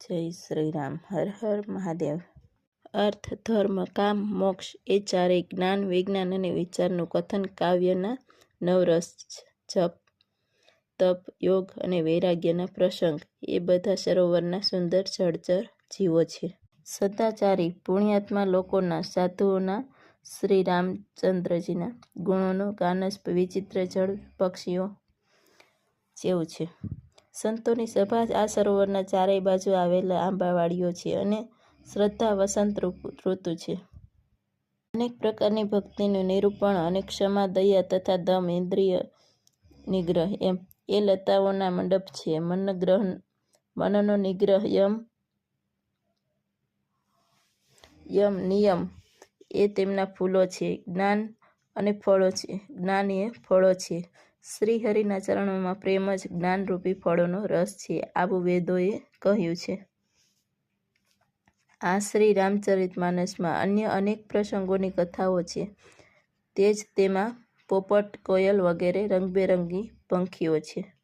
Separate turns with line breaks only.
જય શ્રી રામ. હર હર મહાદેવ. અર્થ, ધર્મ, કામ, મોક્ષ એ ચારેય જ્ઞાન, વિજ્ઞાન અને વિચારનું કથન કાવ્યના નવરસ જપ, તપ, યોગ અને વૈરાગ્યના પ્રસંગ એ બધા સરોવરના સુંદર જળચર જીવો છે. સદાચારી પુણ્યાત્મા લોકોના, સાધુઓના, શ્રી રામચંદ્રજીના ગુણોનું ગાનસ વિચિત્ર જળ પક્ષીઓ જેવું છે. સંતોની સભા આ સરોવરના ચારેય બાજુ આવેલા આંબાવાડીઓ છે અને શ્રદ્ધા વસંત ઋતુ છે. અનેક પ્રકારની ભક્તિનું નિરૂપણ અને ક્ષમા, દયા તથા દમ, ઇન્દ્રિય નિગ્રહ એમ એ લતાઓના મંડપ છે. મનનો નિગ્રહ, યમ, નિયમ એ તેમના ફૂલો છે. જ્ઞાન એ ફળો છે. શ્રી હરિના ચરણોમાં પ્રેમ જ જ્ઞાનરૂપી ફળોનો રસ છે. આવું વેદોએ કહ્યું છે. આ શ્રી રામચરિતમાનસમાં અન્ય અનેક પ્રસંગોની કથાઓ છે. તે જ તેમાં પોપટ, કોયલ વગેરે રંગબેરંગી પંખીઓ છે.